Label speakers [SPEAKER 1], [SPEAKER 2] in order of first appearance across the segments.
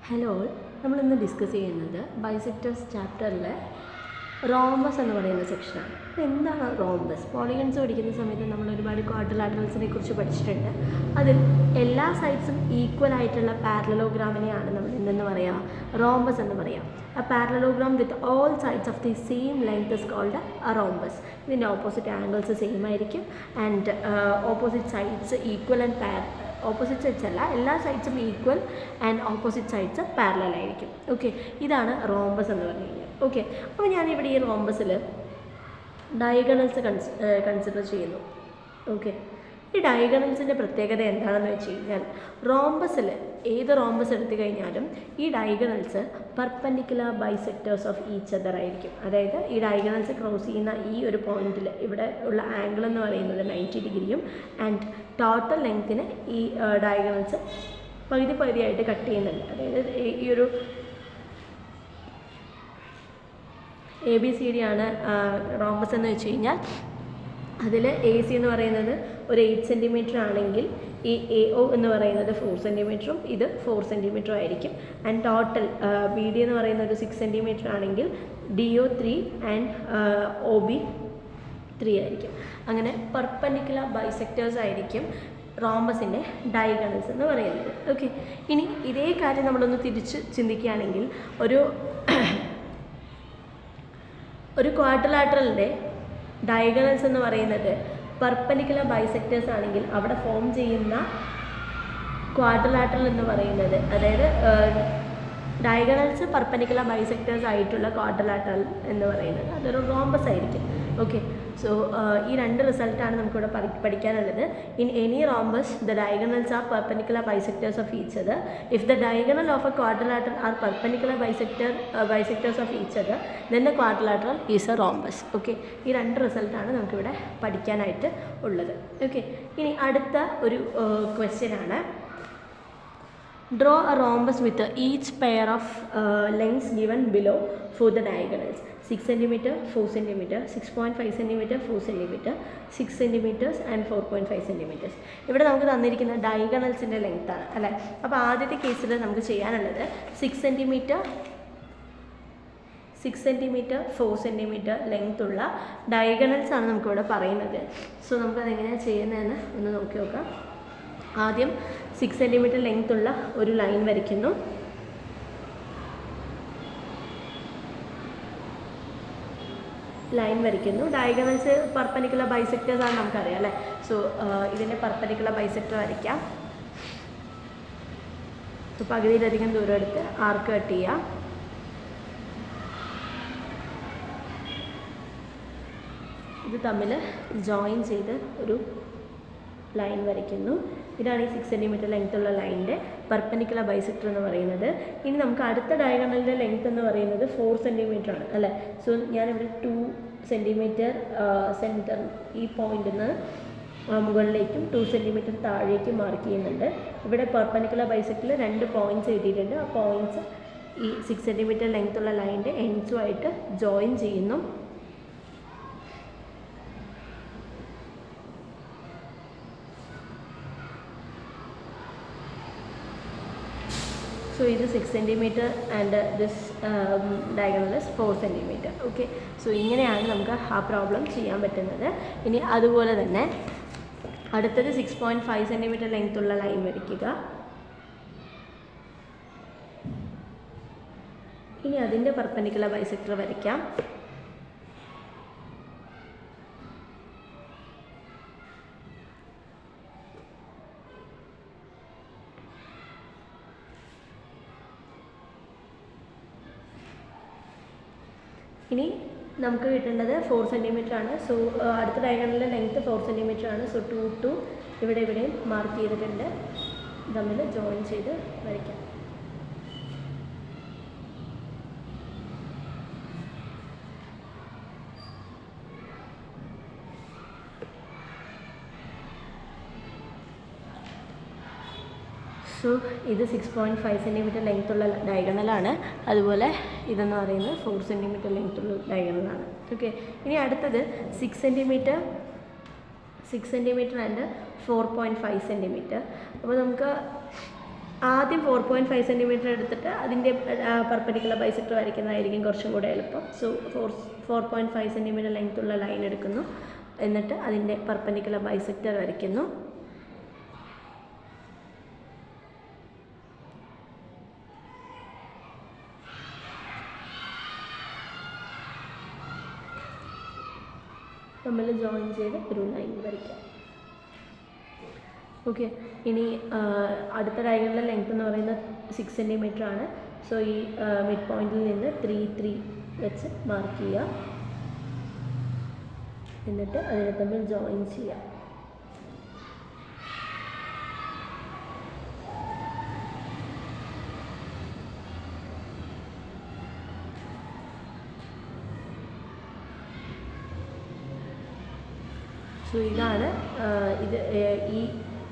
[SPEAKER 1] Hello, നമ്മളിന്ന് discuss ചെയ്യുന്നത് bisectors ചാപ്റ്ററിലെ rhombus എന്ന് പറയുന്ന സെക്ഷനാണ്. എന്താണ് റോംബസ്? പോളിഗൺസ് പഠിക്കുന്ന സമയത്ത് നമ്മൾ ഒരുപാട് ക്വാഡ്രിലാറ്ററൽസിനെ കുറിച്ച് പഠിച്ചിട്ടുണ്ട്. അതിൽ എല്ലാ സൈഡ്സും ഈക്വൽ ആയിട്ടുള്ള പാരലലോഗ്രാമിനെയാണ് നമ്മൾ എന്തെന്ന് പറയുക, റോംബസ് എന്ന് പറയാം. A parallelogram with all sides of the same length is called a rhombus. ഇതിൻ്റെ ഓപ്പോസിറ്റ് ആംഗിൾസ് സെയിം ആയിരിക്കും and opposite sides equal and opposite sides അല്ല, എല്ലാ സൈഡ്സും equal and opposite sides parallel ആയിരിക്കും. ഓക്കെ, ഇതാണ് റോംബസ് എന്ന് പറഞ്ഞു കഴിഞ്ഞാൽ. ഓക്കെ, അപ്പോൾ ഞാനിവിടെ ഈ റോംബസിൽ ഡയഗണൽസ് കൺസിഡർ ചെയ്യുന്നു. ഓക്കെ, ഈ ഡയഗണൽസിൻ്റെ പ്രത്യേകത എന്താണെന്ന് വെച്ച് കഴിഞ്ഞാൽ, റോംബസിൽ ഏത് റോംബസ് എടുത്തു കഴിഞ്ഞാലും ഈ diagonals perpendicular bisectors of each other ആയിരിക്കും. അതായത് ഈ ഡയഗണൽസ് ക്രോസ് ചെയ്യുന്ന ഈ ഒരു പോയിന്റിൽ ഇവിടെ ഉള്ള ആംഗിൾ എന്ന് പറയുന്നത് 90 ഡിഗ്രിയും ആൻഡ് ടോട്ടൽ ലെങ്ത്തിന് ഈ ഡയഗണൽസ് പകുതിയായിട്ട് കട്ട് ചെയ്യുന്നുണ്ട്. അതായത് ഈ ഒരു ABCD ആണ് റോംബസ് എന്ന് വെച്ച് കഴിഞ്ഞാൽ, അതിൽ AC എന്ന് പറയുന്നത് ഒരു 8 സെൻറ്റിമീറ്റർ ആണെങ്കിൽ ഈ AO എന്ന് പറയുന്നത് 4 സെൻറ്റിമീറ്ററും ഇത് 4 സെൻറ്റിമീറ്ററും ആയിരിക്കും. ആൻഡ് ടോട്ടൽ BD എന്ന് പറയുന്നത് ഒരു 6 സെൻറ്റിമീറ്റർ ആണെങ്കിൽ DO 3 ആൻഡ് OB 3 ആയിരിക്കും. അങ്ങനെ പെർപെൻഡിക്കുലർ ബൈസെക്ടേഴ്സ് ആയിരിക്കും റോംബസിൻ്റെ ഡയഗണൽസ് എന്ന് പറയുന്നത്. ഓക്കെ, ഇനി ഇതേ കാര്യം നമ്മളൊന്ന് തിരിച്ച് ചിന്തിക്കുകയാണെങ്കിൽ, ഒരു ക്വാഡ്രിലാറ്ററലിൻ്റെ ഡയഗണൽസ് എന്ന് പറയുന്നത് പെർപെൻഡിക്കുലർ ബൈസെക്ടേഴ്സ് ആണെങ്കിൽ അവിടെ ഫോം ചെയ്യുന്ന ക്വാഡ്രിലാറ്ററൽ എന്ന് പറയുന്നത്, അതായത് ഡയഗണൽസ് പെർപെൻഡിക്കുലർ ബൈസെക്ടേഴ്സ് ആയിട്ടുള്ള ക്വാഡ്രിലാറ്ററൽ എന്ന് പറയുന്നത് അതൊരു റോംബസ് ആയിരിക്കും. ഓക്കെ, സോ ഈ രണ്ട് റിസൾട്ടാണ് നമുക്കിവിടെ പഠിക്കാനുള്ളത്. In any rhombus the diagonals are perpendicular bisectors of each other. If the diagonal of A quadrilateral are perpendicular bisectors of each other, then the quadrilateral is A rhombus. Okay, ഈ രണ്ട് റിസൾട്ടാണ് നമുക്കിവിടെ പഠിക്കാനായിട്ട് ഉള്ളത്. ഓക്കെ, ഇനി അടുത്ത ഒരു question ആണ്, draw a rhombus with each pair of lengths given below for the diagonals. 6 cm, 4 cm, 6.5 cm, 4 cm, 6 cm and 4.5 cm. ഇവിടെ നമുക്ക് തന്നിരിക്കുന്ന ഡയഗണൽസിൻ്റെ ലെങ്ത് ആണ് അല്ലേ. അപ്പോൾ ആദ്യത്തെ കേസിൽ നമുക്ക് ചെയ്യാനുള്ളത് 6 cm, 4 cm ലെങ്ത് ഉള്ള ഡയഗണൽസ് ആണ് നമുക്കിവിടെ പറയുന്നത്. സോ നമുക്കതെങ്ങനെയാണ് ചെയ്യുന്നതെന്ന് ഒന്ന് നോക്കി നോക്കാം. ആദ്യം 6 cm ലെങ്ത് ഉള്ള ഒരു ലൈൻ വരയ്ക്കുന്നു. ഡയഗണൽസ് പെർപെൻഡിക്കുലർ ബൈസെക്ടേഴ്സ് ആണ് നമുക്കറിയാം അല്ലേ. സോ ഇതിൻ്റെ പെർപെൻഡിക്കുലർ ബൈസെക്ടർ വരയ്ക്കാം. സോ പകുതിയിലധികം ദൂരം എടുത്ത് ആർക്ക് കട്ട് ചെയ്യാം. ഇത് തമ്മിൽ ജോയിൻ ചെയ്ത് ഒരു ലൈൻ വരയ്ക്കുന്നു. ഇതാണ് ഈ 6 cm ലെങ്ത് ഉള്ള ലൈനിൻ്റെ പെർപെൻഡിക്കുലർ ബൈസെക്ടർ എന്ന് പറയുന്നത്. ഇനി നമുക്ക് അടുത്ത ഡയഗണലിൻ്റെ ലെങ്ത് എന്ന് പറയുന്നത് 4 cm ആണ് അല്ലേ. സോ ഞാനിവിടെ 2 cm സെൻറ്റർ ഈ പോയിന്റിൽ നിന്ന് മുകളിലേക്കും 2 cm താഴേക്കും മാർക്ക് ചെയ്യുന്നുണ്ട്. ഇവിടെ പെർപെൻഡിക്കുലർ ബൈസെക്ടറിൽ 2 പോയിൻറ്റ്സ് എഴുതിയിട്ടുണ്ട്. ആ പോയിൻറ്റ്സ് ഈ 6 cm ലെങ്ത് ഉള്ള ലൈനിൻ്റെ എൻഡ്സുമായിട്ട് ജോയിൻ ചെയ്യുന്നു. So ഇത് 6 cm and this diagonal is 4 cm. Okay, so ഇങ്ങനെയാണ് നമുക്ക് ആ പ്രോബ്ലം ചെയ്യാൻ പറ്റുന്നത്. ഇനി അതുപോലെ തന്നെ അടുത്തത് 6.5 cm ലെങ്ത് ഉള്ള ലൈൻ വരയ്ക്കുക. ഇനി അതിൻ്റെ പെർപെൻഡിക്കുലർ ബൈസെക്ടർ വരയ്ക്കാം. ഇനി നമുക്ക് കിട്ടേണ്ടത് 4 cm ആണ്. സോ അടുത്ത ഡയഗണലിൻ്റെ ലെങ്ത്ത് 4 cm ആണ്. സോ 2 ഇവിടെയും മാർക്ക് ചെയ്തിട്ടുണ്ട്. തമ്മിൽ ജോയിൻ ചെയ്ത് വരയ്ക്കാം. സോ ഇത് 6.5 cm ലെങ്ത് ഉള്ള ഡയഗണലാണ്. അതുപോലെ ഇതെന്ന് പറയുന്നത് 4 cm ലെങ്ത് ഉള്ള ഡയഗണലാണ്. ഓക്കെ, ഇനി അടുത്തത് 6 cm ആൻഡ് 4.5 cm. അപ്പോൾ നമുക്ക് ആദ്യം 4.5 സെൻറ്റിമീറ്റർ എടുത്തിട്ട് അതിൻ്റെ പെർപെൻഡിക്കുലർ ബൈസെക്ടർ വരയ്ക്കുന്നതായിരിക്കും കുറച്ചും കൂടെ എളുപ്പം. സോ 4.5 സെൻറ്റിമീറ്റർ ലെങ്ത്തുള്ള ലൈൻ എടുക്കുന്നു, എന്നിട്ട് അതിൻ്റെ പെർപെൻഡിക്കുലർ ബൈസെക്ടർ വരയ്ക്കുന്നു. തമ്മിൽ ജോയിൻ ചെയ്ത് ഒരു ലൈൻ വരയ്ക്കാം. ഓക്കെ, ഇനി അടുത്ത ഡയഗണലിലെ ലെങ്ത് എന്ന് പറയുന്നത് 6 സെൻറ്റിമീറ്റർ ആണ്. സോ ഈ മിഡ് പോയിന്റിൽ നിന്ന് 3 വെച്ച് മാർക്ക് ചെയ്യുക, എന്നിട്ട് അതിനെ തമ്മിൽ ജോയിൻ ചെയ്യാം. സോ ഇതാണ് ഈ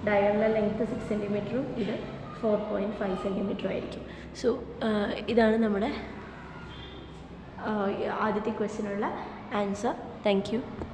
[SPEAKER 1] ഡയഗണൽ ലെങ്ത്ത് 6 സെൻറ്റിമീറ്ററും ഇത് 4.5 സെൻറ്റിമീറ്ററും ആയിരിക്കും. സോ ഇതാണ് നമ്മുടെ ആദ്യത്തെ ക്വസ്റ്റിനുള്ള ആൻസർ. Thank you.